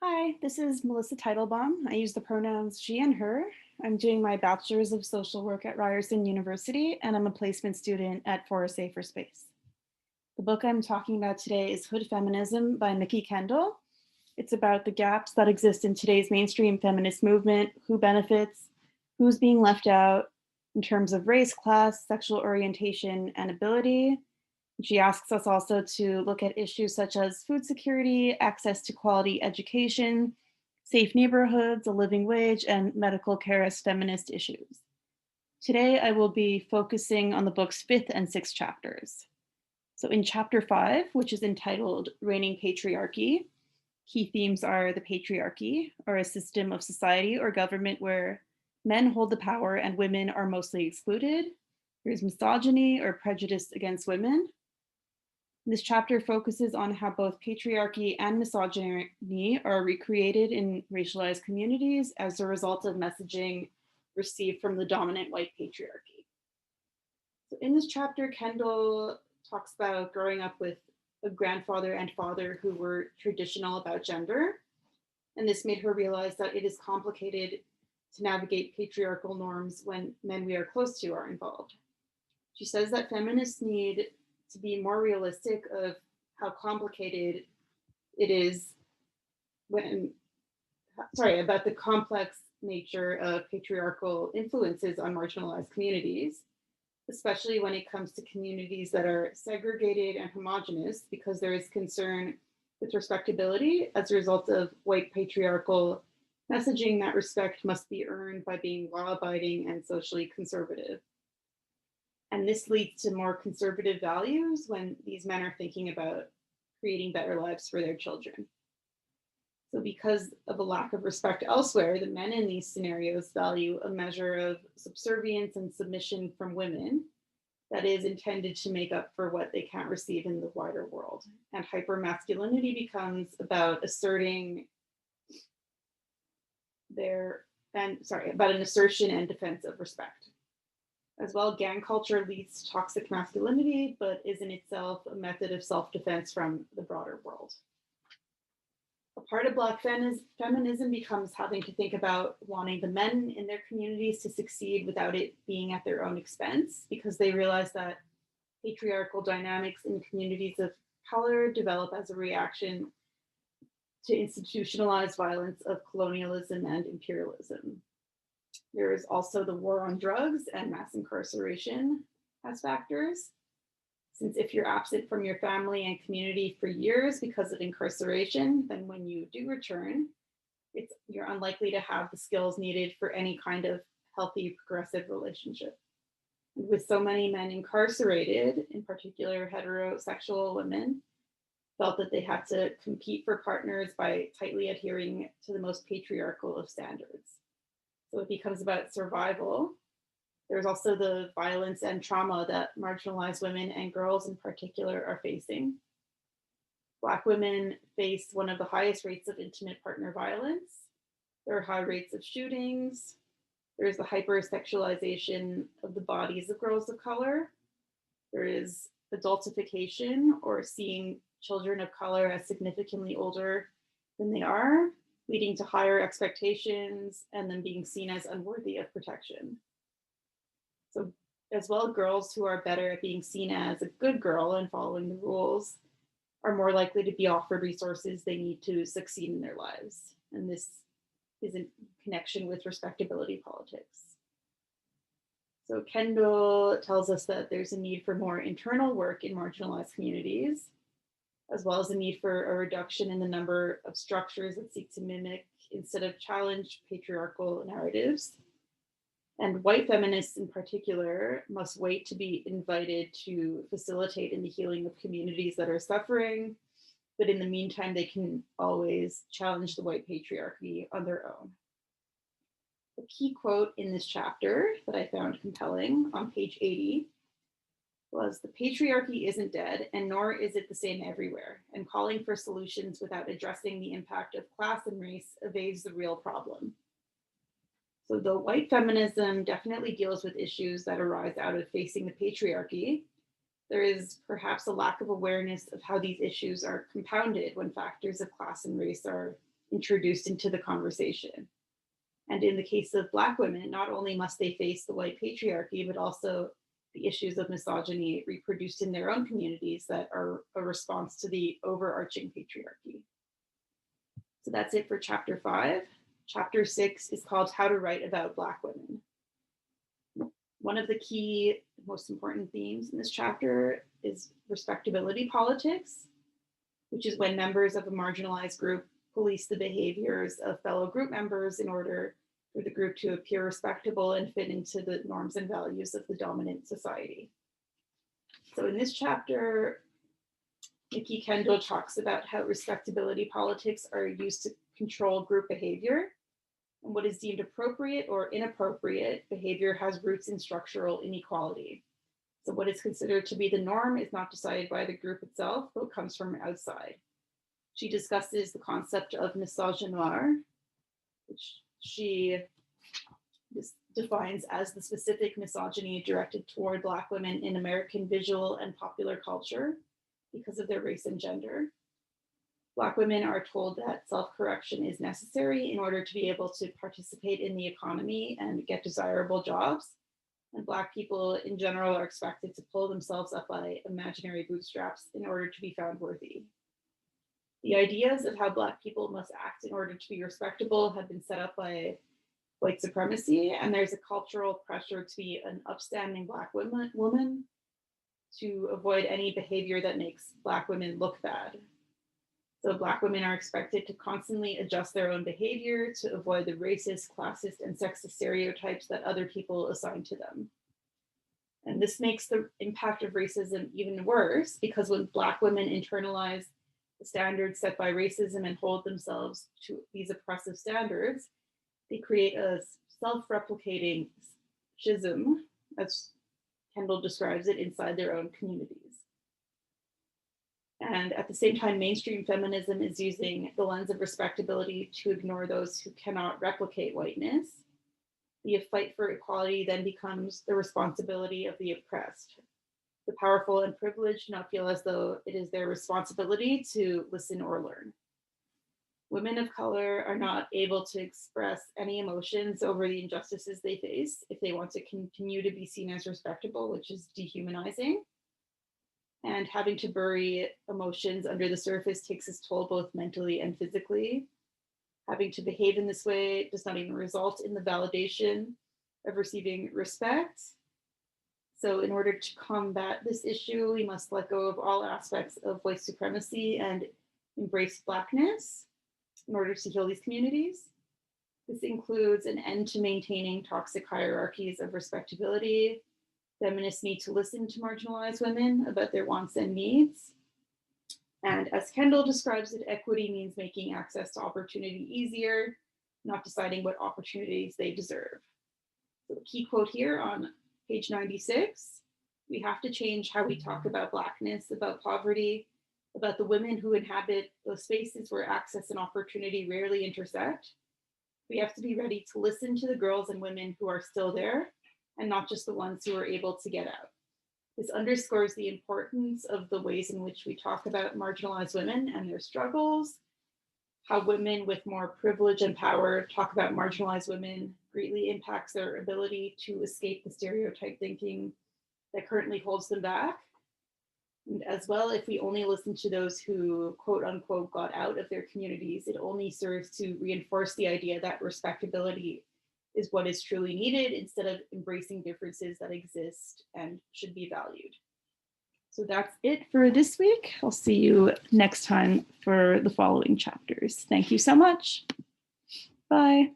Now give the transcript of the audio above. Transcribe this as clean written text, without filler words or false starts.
Hi, this is Melissa Teitelbaum. I use the pronouns she and her. I'm doing my bachelor's of social work at Ryerson University, and I'm a placement student at For a Safer Space. The book I'm talking about today is Hood Feminism by Nikki Kendall. It's about the gaps that exist in today's mainstream feminist movement, who benefits, who's being left out in terms of race, class, sexual orientation, and ability. She asks us also to look at issues such as food security, access to quality education, safe neighborhoods, a living wage, and medical care as feminist issues. Today, I will be focusing on the book's fifth and sixth chapters. So, in chapter 5, which is entitled Reigning Patriarchy, key themes are the patriarchy, or a system of society or government where men hold the power and women are mostly excluded. There's misogyny or prejudice against women. This chapter focuses on how both patriarchy and misogyny are recreated in racialized communities as a result of messaging received from the dominant white patriarchy. So in this chapter, Kendall talks about growing up with a grandfather and father who were traditional about gender. And this made her realize that it is complicated to navigate patriarchal norms when men we are close to are involved. She says that feminists need to be more realistic of how complicated it is about the complex nature of patriarchal influences on marginalized communities, especially when it comes to communities that are segregated and homogenous, because there is concern with respectability as a result of white patriarchal messaging that respect must be earned by being law-abiding and socially conservative. And this leads to more conservative values when these men are thinking about creating better lives for their children. So, because of a lack of respect elsewhere, the men in these scenarios value a measure of subservience and submission from women that is intended to make up for what they can't receive in the wider world. And hypermasculinity becomes about about an assertion and defense of respect. As well, gang culture leads to toxic masculinity, but is in itself a method of self-defense from the broader world. A part of Black feminism becomes having to think about wanting the men in their communities to succeed without it being at their own expense, because they realize that patriarchal dynamics in communities of color develop as a reaction to institutionalized violence of colonialism and imperialism. There is also the war on drugs and mass incarceration as factors. Since if you're absent from your family and community for years because of incarceration, then when you do return, you're unlikely to have the skills needed for any kind of healthy, progressive relationship. And with so many men incarcerated, in particular heterosexual women, felt that they had to compete for partners by tightly adhering to the most patriarchal of standards. So it becomes about survival. There's also the violence and trauma that marginalized women and girls in particular are facing. Black women face one of the highest rates of intimate partner violence. There are high rates of shootings. There's the hypersexualization of the bodies of girls of color. There is adultification, or seeing children of color as significantly older than they are, leading to higher expectations and then being seen as unworthy of protection. So, as well, girls who are better at being seen as a good girl and following the rules are more likely to be offered resources they need to succeed in their lives. And this is in connection with respectability politics. So Kendall tells us that there's a need for more internal work in marginalized communities, as well as a need for a reduction in the number of structures that seek to mimic instead of challenge patriarchal narratives. And white feminists in particular must wait to be invited to facilitate in the healing of communities that are suffering. But in the meantime, they can always challenge the white patriarchy on their own. A key quote in this chapter that I found compelling on page 80 was, "The patriarchy isn't dead, and nor is it the same everywhere, and calling for solutions without addressing the impact of class and race evades the real problem." So though white feminism definitely deals with issues that arise out of facing the patriarchy, there is perhaps a lack of awareness of how these issues are compounded when factors of class and race are introduced into the conversation. And in the case of Black women, not only must they face the white patriarchy, but also the issues of misogyny reproduced in their own communities that are a response to the overarching patriarchy. So that's it for chapter 5. Chapter 6 is called How to Write About Black Women. One of the key, most important themes in this chapter is respectability politics, which is when members of a marginalized group police the behaviors of fellow group members in order for the group to appear respectable and fit into the norms and values of the dominant society. So in this chapter, Nikki Kendall talks about how respectability politics are used to control group behavior, and what is deemed appropriate or inappropriate behavior has roots in structural inequality. So what is considered to be the norm is not decided by the group itself, but comes from outside. She discusses the concept of misogynoir, which she defines as the specific misogyny directed toward Black women in American visual and popular culture because of their race and gender. Black women are told that self-correction is necessary in order to be able to participate in the economy and get desirable jobs. And Black people in general are expected to pull themselves up by imaginary bootstraps in order to be found worthy. The ideas of how Black people must act in order to be respectable have been set up by white supremacy, and there's a cultural pressure to be an upstanding Black woman to avoid any behavior that makes Black women look bad. So Black women are expected to constantly adjust their own behavior to avoid the racist, classist, and sexist stereotypes that other people assign to them. And this makes the impact of racism even worse, because when Black women internalize the standards set by racism and hold themselves to these oppressive standards, they create a self-replicating schism, as Kendall describes it, inside their own communities. And at the same time, mainstream feminism is using the lens of respectability to ignore those who cannot replicate whiteness. The fight for equality then becomes the responsibility of the oppressed. The powerful and privileged do not feel as though it is their responsibility to listen or learn. Women of color are not able to express any emotions over the injustices they face if they want to continue to be seen as respectable, which is dehumanizing. And having to bury emotions under the surface takes its toll both mentally and physically. Having to behave in this way does not even result in the validation of receiving respect. So in order to combat this issue, we must let go of all aspects of white supremacy and embrace Blackness in order to heal these communities. This includes an end to maintaining toxic hierarchies of respectability. Feminists need to listen to marginalized women about their wants and needs. And as Kendall describes it, equity means making access to opportunity easier, not deciding what opportunities they deserve. So the key quote here on page 96, we have to change how we talk about Blackness, about poverty, about the women who inhabit those spaces where access and opportunity rarely intersect. We have to be ready to listen to the girls and women who are still there, and not just the ones who are able to get out. This underscores the importance of the ways in which we talk about marginalized women and their struggles, how women with more privilege and power talk about marginalized women greatly impacts their ability to escape the stereotype thinking that currently holds them back. And as well, if we only listen to those who quote unquote got out of their communities, it only serves to reinforce the idea that respectability is what is truly needed instead of embracing differences that exist and should be valued. So that's it for this week. I'll see you next time for the following chapters. Thank you so much. Bye.